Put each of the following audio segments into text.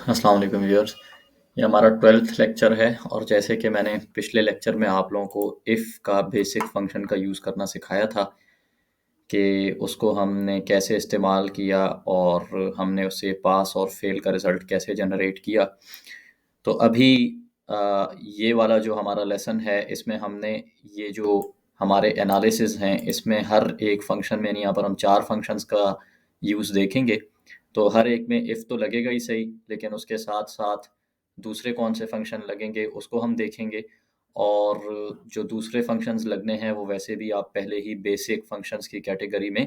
अस्सलाम वालेकुम व्यूअर्स। ये हमारा 12th लेक्चर है और जैसे कि मैंने पिछले लेक्चर में आप लोगों को इफ़ का बेसिक फंक्शन का यूज़ करना सिखाया था कि उसको हमने कैसे इस्तेमाल किया और हमने उससे पास और फेल का रिज़ल्ट कैसे जनरेट किया। तो अभी ये वाला जो हमारा लेसन है इसमें हमने ये जो हमारे एनालिसिस हैं इसमें हर एक फंक्शन में, यानी यहाँ पर हम 4 फंक्शंस का यूज़ देखेंगे। तो हर एक में इफ़ तो लगेगा ही सही, लेकिन उसके साथ-साथ दूसरे कौन से फंक्शन लगेंगे उसको हम देखेंगे। और जो दूसरे फंक्शंस लगने हैं वो वैसे भी आप पहले ही बेसिक फंक्शंस की कैटेगरी में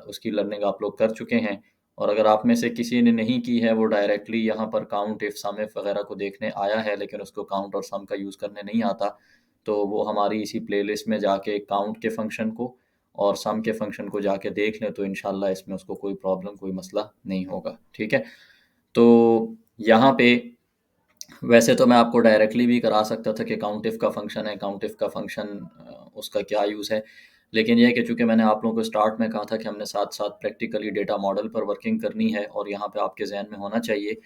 उसकी लर्निंग आप लोग कर चुके हैं। और अगर आप में से किसी ने नहीं की है वो डायरेक्टली यहाँ पर काउंट, इफ, सम, इफ वगैरह को देखने आया है लेकिन उसको काउंट और सम का यूज़ करने नहीं आता, तो वो हमारी इसी प्लेलिस्ट में जाके काउंट के फंक्शन को और सम के फंक्शन को जाके देख लें, तो इंशाल्लाह इसमें उसको कोई प्रॉब्लम, कोई मसला नहीं होगा। ठीक है? तो यहाँ पे वैसे तो मैं आपको डायरेक्टली भी करा सकता था कि काउंट इफ का फंक्शन है, काउंट इफ का फंक्शन उसका क्या यूज़ है। लेकिन ये है कि चूँकि मैंने आप लोगों को स्टार्ट में कहा था कि हमने साथ-साथ प्रैक्टिकली डेटा मॉडल पर वर्किंग करनी है और यहाँ पे आपके ज़हन में होना चाहिए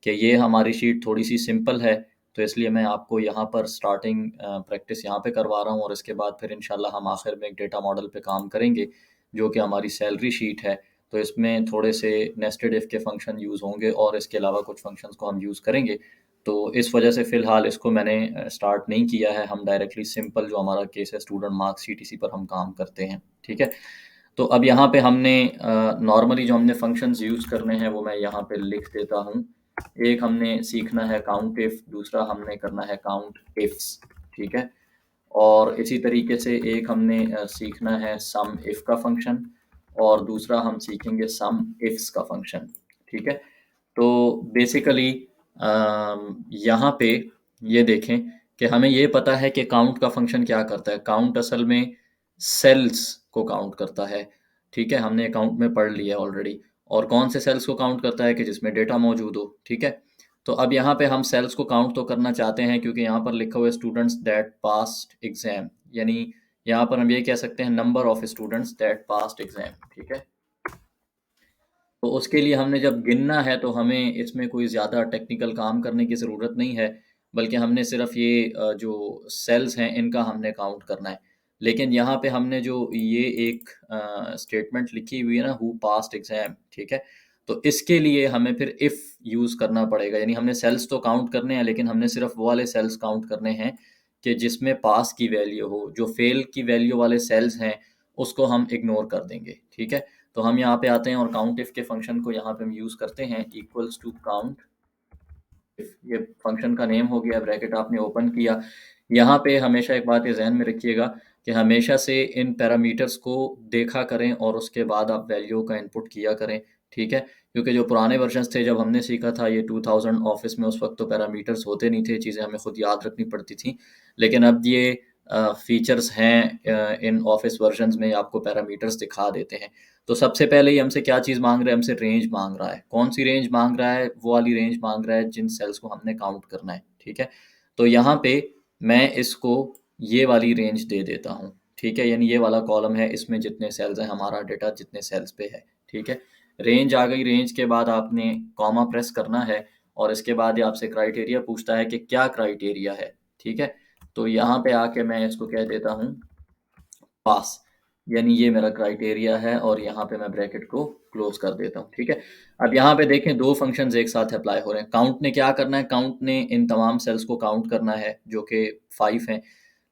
कि ये हमारी शीट थोड़ी-सी सिंपल है, तो इसलिए मैं आपको यहाँ पर स्टार्टिंग प्रैक्टिस यहाँ पे करवा रहा हूँ और इसके बाद फिर इंशाल्लाह हम आखिर में एक डेटा मॉडल पे काम करेंगे, जो कि हमारी सैलरी शीट है। तो इसमें थोड़े से नेस्टेड इफ के फंक्शन यूज़ होंगे और इसके अलावा कुछ फंक्शंस को हम यूज़ करेंगे। तो इस वजह से फ़िलहाल इसको मैंने स्टार्ट नहीं किया है। हम डायरेक्टली सिंपल जो हमारा केस है स्टूडेंट मार्कशीट, इसी पर हम काम करते हैं, ठीक है? तो अब यहाँ पे हमने नॉर्मली जो हमने फंक्शंस यूज़ करने हैं वो मैं यहाँ पे लिख देता हूँ। एक हमने सीखना है काउंट इफ, दूसरा हमने करना है काउंट इफ्स, ठीक है? और इसी तरीके से एक हमने सीखना है सम इफ का फंक्शन और दूसरा हम सीखेंगे सम इफ्स का फंक्शन, ठीक है? तो बेसिकली यहाँ पे ये देखें कि हमें ये पता है कि काउंट का फंक्शन क्या करता है। काउंट असल में सेल्स को काउंट करता है, ठीक है? हमने अकाउंट में पढ़ लिया ऑलरेडी। और कौन से सेल्स को काउंट करता है कि जिसमें डेटा मौजूद हो, ठीक है? तो अब यहाँ पे हम सेल्स को काउंट तो करना चाहते हैं क्योंकि यहाँ पर लिखा हुआ है स्टूडेंट्स दैट पास्ड एग्ज़ाम, यानी यहाँ पर हम ये कह सकते हैं number of students that passed exam, ठीक है? तो उसके लिए हमने जब गिनना है तो हमें इसमें कोई ज़्यादा टेक्निकल काम करने की ज़रूरत नहीं है, बल्कि हमने सिर्फ़ ये जो सेल्स हैं इनका हमने काउंट करना है। लेकिन यहाँ पे हमने जो ये एक स्टेटमेंट लिखी हुई है ना, हू पास्ड एग्ज़ाम, ठीक है? तो इसके लिए हमें फिर इफ़ यूज़ करना पड़ेगा, यानी हमने सेल्स तो काउंट करने हैं लेकिन हमने सिर्फ़ वो वाले सेल्स काउंट करने हैं कि जिसमें पास की वैल्यू हो। जो फ़ेल की वैल्यू वाले सेल्स हैं उसको हम इग्नोर कर देंगे, ठीक है? तो हम यहाँ पे आते हैं और काउंट इफ के फंक्शन को यहाँ पे हम यूज़ करते हैं, इक्वल्स टू काउंट इफ। ये फंक्शन का नेम हो गया, ब्रैकेट आपने ओपन किया। यहाँ पे हमेशा एक बात ये ज़हन में रखिएगा कि हमेशा से इन पैरामीटर्स को देखा करें और उसके बाद आप वैल्यू का इनपुट किया करें, ठीक है? क्योंकि जो पुराने वर्जन्स थे जब हमने सीखा था ये 2000 ऑफिस में, उस वक्त तो पैरामीटर्स होते नहीं थे, चीज़ें हमें खुद याद रखनी पड़ती थी। लेकिन अब ये फीचर्स हैं इन ऑफिस वर्जन्स में, आपको पैरामीटर्स दिखा देते हैं। तो सबसे पहले ही हमसे क्या चीज़ मांग रहा है, हमसे रेंज मांग रहा है। कौन सी रेंज मांग रहा है? वो वाली रेंज मांग रहा है जिन सेल्स को हमने काउंट करना है, ठीक है? तो यहाँ पे मैं इसको ये वाली रेंज दे देता हूँ, ठीक है? यानी ये वाला कॉलम है, इसमें जितने सेल्स हैं, हमारा डेटा जितने सेल्स पे है, ठीक है? रेंज आ गई, रेंज के बाद आपने कॉमा प्रेस करना है और इसके बाद ये आपसे क्राइटेरिया पूछता है कि क्या क्राइटेरिया है, ठीक है? तो यहाँ पे आके मैं इसको कह देता हूँ पास, यानी ये मेरा क्राइटेरिया है और यहाँ पे मैं ब्रैकेट को क्लोज कर देता हूँ, ठीक है? अब यहाँ पे देखें दो फंक्शंस एक साथ अप्लाई हो रहे हैं। काउंट ने क्या करना है? काउंट ने इन तमाम सेल्स को काउंट करना है जो कि 5 हैं।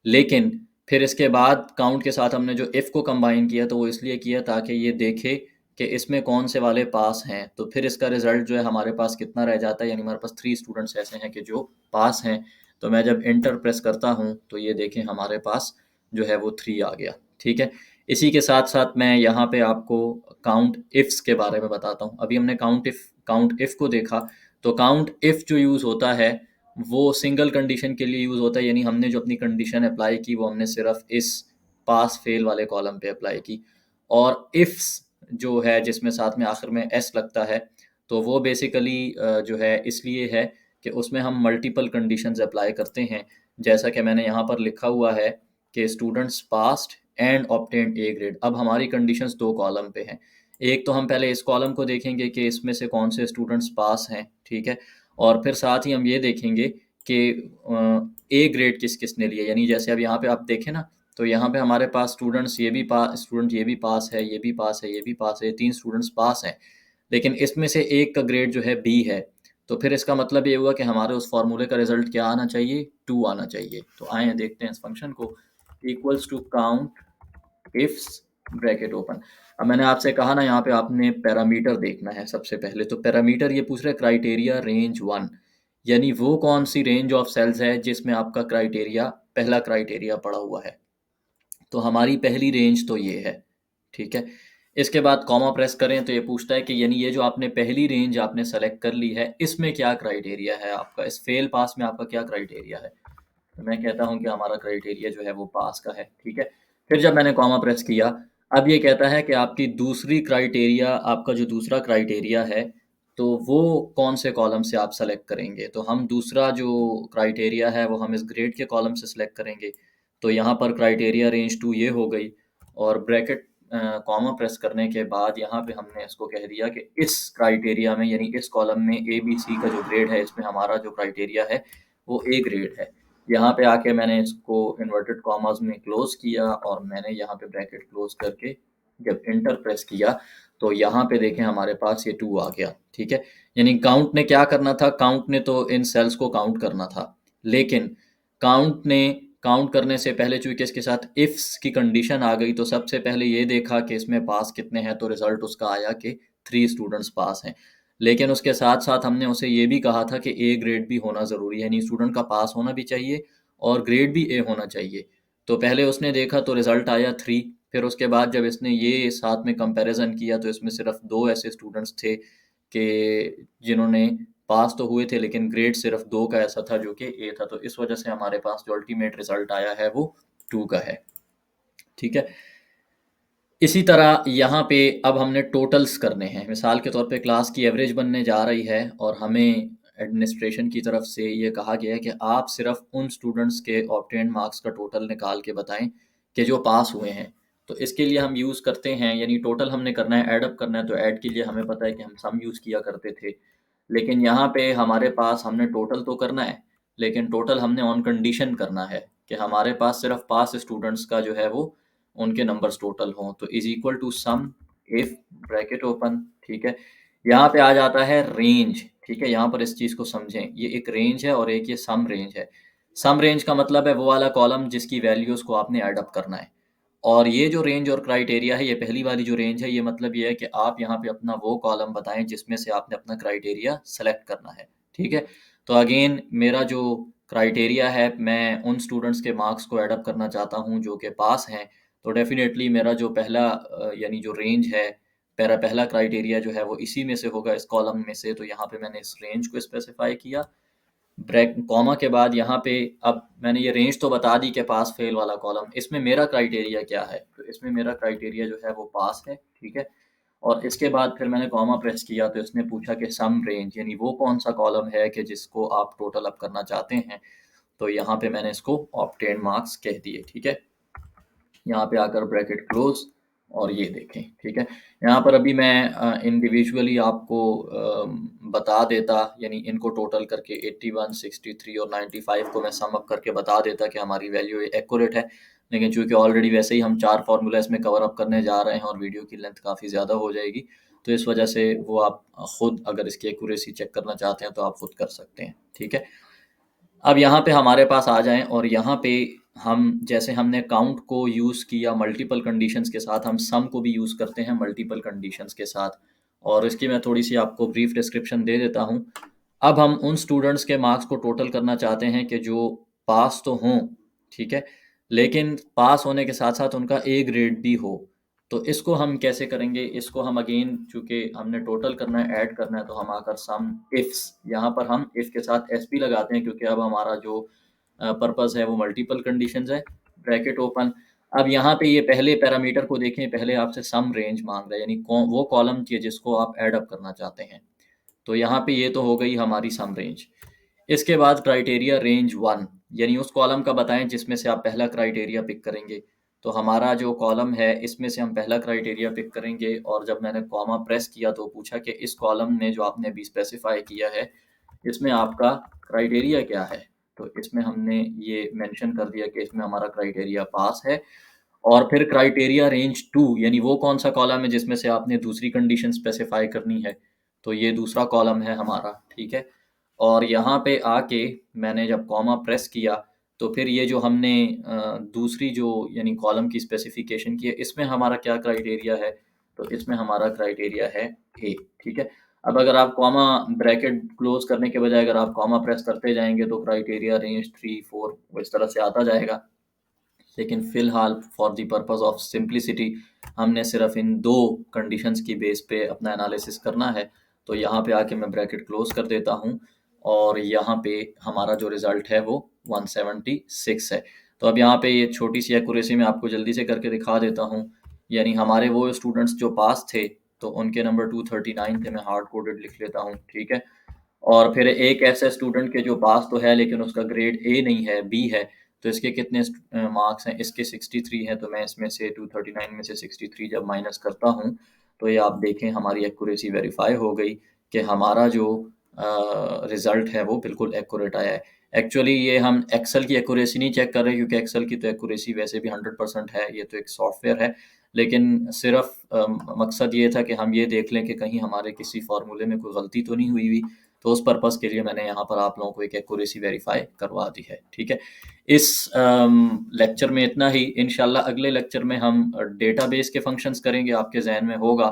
लेकिन फिर इसके बाद काउंट के साथ हमने जो इफ़ को कंबाइन किया तो वो इसलिए किया ताकि ये देखे कि इसमें कौन से वाले पास हैं। तो फिर इसका रिज़ल्ट जो है हमारे पास कितना रह जाता है, यानी हमारे पास 3 स्टूडेंट्स ऐसे हैं कि जो पास हैं। तो मैं जब एंटर प्रेस करता हूँ तो ये देखें हमारे पास जो है वो 3 आ गया, ठीक है? इसी के साथ-साथ मैं यहाँ पे आपको काउंट इफ्स के बारे में बताता हूँ। अभी हमने काउंट इफ को देखा, तो काउंट इफ जो यूज़ होता है वो सिंगल कंडीशन के लिए यूज़ होता है, यानी हमने जो अपनी कंडीशन अप्लाई की वो हमने सिर्फ इस पास फेल वाले कॉलम पे अप्लाई की। और इफ्स जो है जिसमें साथ में आखिर में एस लगता है, तो वो बेसिकली जो है इसलिए है कि उसमें हम मल्टीपल कंडीशंस अप्लाई करते हैं। जैसा कि मैंने यहाँ पर लिखा हुआ है कि students passed and obtained A grade. अब हमारी कंडीशंस 2 कॉलम पे हैं, एक तो हम पहले इस कॉलम को देखेंगे कि इसमें से कौन से स्टूडेंट्स पास हैं, ठीक है, और फिर साथ ही हम ये देखेंगे कि ए ग्रेड किस किस ने लिया, यानी जैसे अब यहाँ पे आप देखें ना, तो यहाँ पे हमारे पास स्टूडेंट्स ये भी पास, स्टूडेंट ये भी पास है, ये भी पास है, ये भी पास है, 3 स्टूडेंट्स पास हैं, लेकिन इसमें से एक का ग्रेड जो है बी है। तो फिर इसका मतलब ये हुआ कि हमारे उस फॉर्मूले का रिजल्ट क्या आना चाहिए, 2 आना चाहिए। तो आए देखते हैं इस फंक्शन को, equals to count ifs bracket open. अब मैंने आपसे कहा ना, यहाँ पे आपने पैरामीटर देखना है सबसे पहले, तो पैरामीटर ये पूछ रहा है क्राइटेरिया रेंज 1, यानी वो कौन सी रेंज ऑफ सेल्स है जिसमें आपका क्राइटेरिया, पहला क्राइटेरिया पड़ा हुआ है। तो हमारी पहली रेंज तो ये है, ठीक है। इसके बाद कॉमा प्रेस करें तो ये पूछता है कि यानी ये जो आपने पहली रेंज आपने सेलेक्ट कर ली है, इसमें क्या क्राइटेरिया है आपका, इस फेल पास में आपका क्या क्राइटेरिया है। तो मैं कहता हूँ कि हमारा क्राइटेरिया जो है वो पास का है, ठीक है। फिर जब मैंने कॉमा प्रेस किया, अब ये कहता है कि आपकी दूसरी क्राइटेरिया, आपका जो दूसरा क्राइटेरिया है, तो वो कौन से कॉलम से आप सेलेक्ट करेंगे। तो हम दूसरा जो क्राइटेरिया है वो हम इस ग्रेड के कॉलम से सेलेक्ट करेंगे। तो यहाँ पर क्राइटेरिया रेंज 2 ये हो गई, और ब्रैकेट कॉमा प्रेस करने के बाद यहाँ पे हमने इसको कह दिया कि इस क्राइटेरिया में, यानी इस कॉलम में ए बी सी का जो ग्रेड है, इसमें हमारा जो क्राइटेरिया है वो ए ग्रेड है। यहाँ पे आके मैंने इसको इन्वर्टेड कॉमास में क्लोज किया, और मैंने यहाँ पे ब्रैकेट क्लोज करके जब इंटर प्रेस किया, तो यहाँ पे देखें हमारे पास ये 2 आ गया, ठीक है। यानी काउंट ने क्या करना था, काउंट ने तो इन सेल्स को काउंट करना था, लेकिन काउंट ने काउंट करने से पहले चूंकि इसके साथ इफ्स की कंडीशन आ गई, तो सबसे पहले ये देखा कि इसमें पास कितने हैं, तो रिजल्ट उसका आया कि 3 स्टूडेंट्स पास हैं। लेकिन उसके साथ साथ हमने उसे ये भी कहा था कि ए ग्रेड भी होना ज़रूरी है, यानी स्टूडेंट का पास होना भी चाहिए और ग्रेड भी ए होना चाहिए। तो पहले उसने देखा तो रिजल्ट आया 3, फिर उसके बाद जब इसने ये साथ में कंपैरिजन किया, तो इसमें सिर्फ 2 ऐसे स्टूडेंट्स थे कि जिन्होंने पास तो हुए थे, लेकिन ग्रेड सिर्फ 2 का ऐसा था जो कि ए था। तो इस वजह से हमारे पास जो अल्टीमेट रिजल्ट आया है वो 2 का है, ठीक है। इसी तरह यहाँ पे अब हमने टोटल्स करने हैं। मिसाल के तौर पे क्लास की एवरेज बनने जा रही है, और हमें एडमिनिस्ट्रेशन की तरफ से ये कहा गया है कि आप सिर्फ उन स्टूडेंट्स के ऑब्टेन्ड मार्क्स का टोटल निकाल के बताएं कि जो पास हुए हैं। तो इसके लिए हम यूज़ करते हैं, यानी टोटल हमने करना है, ऐड अप करना है, तो ऐड के लिए हमें पता है कि हम सम यूज़ किया करते थे। लेकिन यहाँ पे हमारे पास हमने टोटल तो करना है, लेकिन टोटल हमने ऑन कंडीशन करना है कि हमारे पास सिर्फ पास स्टूडेंट्स का जो है वो उनके नंबर्स टोटल हों। तो is equal to sum if bracket open, ठीक है। यहाँ पे आ जाता है रेंज, ठीक है। यहाँ पर इस चीज़ को समझें, ये एक रेंज है और एक ये सम रेंज है। सम रेंज का मतलब है वो वाला कॉलम जिसकी वैल्यूज़ को आपने ऐड अप करना है, और ये जो रेंज और क्राइटेरिया है, ये पहली वाली जो रेंज है, ये मतलब ये है कि आप यहाँ पे अपना वो कॉलम बताएं जिसमें से आपने अपना क्राइटेरिया सेलेक्ट करना है, ठीक है। तो अगेन मेरा जो क्राइटेरिया है, मैं उन स्टूडेंट्स के मार्क्स को ऐड अप करना चाहता हूँ जो कि पास हैं। तो डेफिनेटली मेरा जो पहला यानी जो रेंज है, मेरा पहला क्राइटेरिया जो है वो इसी में से होगा, इस कॉलम में से। तो यहाँ पे मैंने इस रेंज को स्पेसिफाई किया ब्रैक कॉमा के बाद। यहाँ पे अब मैंने ये रेंज तो बता दी कि पास फेल वाला कॉलम, इसमें मेरा क्राइटेरिया क्या है, तो इसमें मेरा क्राइटेरिया जो है वो पास है, ठीक है। और इसके बाद फिर मैंने कॉमा प्रेस किया, तो इसने पूछा कि सम रेंज, यानी वो कौन सा कॉलम है कि जिसको आप टोटल अप करना चाहते हैं। तो यहाँ पे मैंने इसको ऑब्टेन मार्क्स कह दिए, ठीक है। यहाँ पे आकर ब्रैकेट क्लोज, और ये देखें, ठीक है। यहाँ पर अभी मैं इंडिविजुअली आपको बता देता, यानी इनको टोटल करके 81, 63 और 95 को मैं सम अप करके बता देता कि हमारी वैल्यू एक्यूरेट है। लेकिन चूंकि ऑलरेडी वैसे ही हम 4 फार्मूला इसमें कवर अप करने जा रहे हैं और वीडियो की लेंथ काफ़ी ज़्यादा हो जाएगी, तो इस वजह से वो आप खुद अगर इसकी एक्यूरेसी चेक करना चाहते हैं तो आप खुद कर सकते हैं, ठीक है। अब यहाँ पे हमारे पास आ जाएं, और यहाँ पे हम जैसे हमने काउंट को यूज़ किया मल्टीपल कंडीशंस के साथ, हम सम को भी यूज़ करते हैं मल्टीपल कंडीशंस के साथ। और इसकी मैं थोड़ी सी आपको ब्रीफ डिस्क्रिप्शन दे देता हूँ। अब हम उन स्टूडेंट्स के मार्क्स को टोटल करना चाहते हैं कि जो पास तो हों, ठीक है, लेकिन पास होने के साथ साथ उनका ए ग्रेड भी हो। तो इसको हम कैसे करेंगे, इसको हम अगेन चूंकि हमने टोटल करना है, ऐड करना है, तो हम आकर सम इफ्स, यहाँ पर हम इफ के साथ एस भी लगाते हैं, क्योंकि अब हमारा जो पर्पस है वो मल्टीपल कंडीशंस है, ब्रैकेट ओपन। अब यहाँ पे ये पहले पैरामीटर को देखें, पहले आपसे सम रेंज मांग रहा है, यानी वो कॉलम चाहिए जिसको आप ऐड अप करना चाहते हैं। तो यहाँ पे ये तो हो गई हमारी सम रेंज। इसके बाद क्राइटेरिया रेंज 1, यानी उस कॉलम का बताएं जिसमें से आप पहला क्राइटेरिया पिक करेंगे। तो हमारा जो कॉलम है इसमें से हम पहला क्राइटेरिया पिक करेंगे, और जब मैंने कॉमा प्रेस किया तो पूछा कि इस कॉलम में जो आपने अभी स्पेसिफाई किया है इसमें आपका क्राइटेरिया क्या है। तो इसमें हमने ये मेंशन कर दिया कि इसमें हमारा क्राइटेरिया पास है। और फिर क्राइटेरिया रेंज 2 यानी वो कौन सा कॉलम है जिसमें से आपने दूसरी कंडीशन स्पेसिफाई करनी है, तो ये दूसरा कॉलम है हमारा, ठीक है। और यहाँ पे आके मैंने जब कॉमा प्रेस किया तो फिर ये जो हमने दूसरी जो यानी कॉलम की स्पेसिफिकेशन की है इसमें हमारा क्या क्राइटेरिया है, तो इसमें हमारा क्राइटेरिया है ए, ठीक है। अब अगर आप कॉमा ब्रैकेट क्लोज करने के बजाय अगर आप कॉमा प्रेस करते जाएंगे तो क्राइटेरिया रेंज 3 4 इस तरह से आता जाएगा। लेकिन फ़िलहाल for the purpose of simplicity हमने सिर्फ इन दो कंडीशंस की बेस पे अपना एनालिसिस करना है। तो यहाँ पे आके मैं ब्रैकेट क्लोज कर देता हूँ और यहाँ पे हमारा जो रिजल्ट है वो 176 है। तो अब यहाँ पे ये छोटी सी एक्यूरेसी मैं आपको जल्दी से करके दिखा देता हूँ। यानी हमारे वो स्टूडेंट्स जो पास थे तो उनके नंबर 239 थे, मैं हार्ड कोडेड लिख लेता हूँ, ठीक है। और फिर एक ऐसे स्टूडेंट के जो पास तो है लेकिन उसका ग्रेड ए नहीं है, बी है, तो इसके कितने मार्क्स हैं, इसके 63 हैं। तो मैं इसमें से 239 में से 63 जब माइनस करता हूँ तो ये आप देखें हमारी एक्यूरेसी वेरीफाई हो गई कि हमारा जो रिज़ल्ट है वो बिल्कुल एक्यूरेट आया है। एक्चुअली ये हम एक्सेल की एक्यूरेसी नहीं चेक कर रहे क्योंकि एक्सेल की तो एक्यूरेसी वैसे भी 100% है, ये तो एक सॉफ्टवेयर है। लेकिन सिर्फ मकसद ये था कि हम ये देख लें कि कहीं हमारे किसी फार्मूले में कोई गलती तो नहीं हुई हुई। तो उस पर्पज़ के लिए मैंने यहाँ पर आप लोगों को एक एक्यूरेसी वेरीफाई करवा दी है, ठीक है। इस लेक्चर में इतना ही। इंशाल्लाह अगले लेक्चर में हम डेटाबेस के फंक्शंस करेंगे। आपके जहन में होगा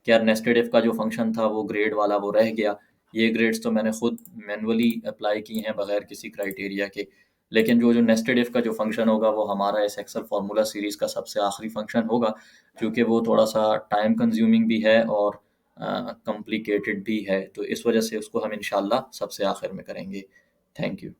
कि यार नेस्टेड इफ का जो फंक्शन था वो ग्रेड वाला वो रह गया। ये ग्रेड्स तो मैंने खुद मैनुअली अप्लाई की हैं बगैर किसी क्राइटेरिया के। लेकिन जो जो नेस्टेड इफ का जो फंक्शन होगा वो हमारा इस एक्सेल फार्मूला सीरीज़ का सबसे आखिरी फंक्शन होगा, क्योंकि वो थोड़ा सा टाइम कंज्यूमिंग भी है और कॉम्प्लिकेटेड भी है। तो इस वजह से उसको हम इंशाल्लाह सबसे आखिर में करेंगे। Thank you.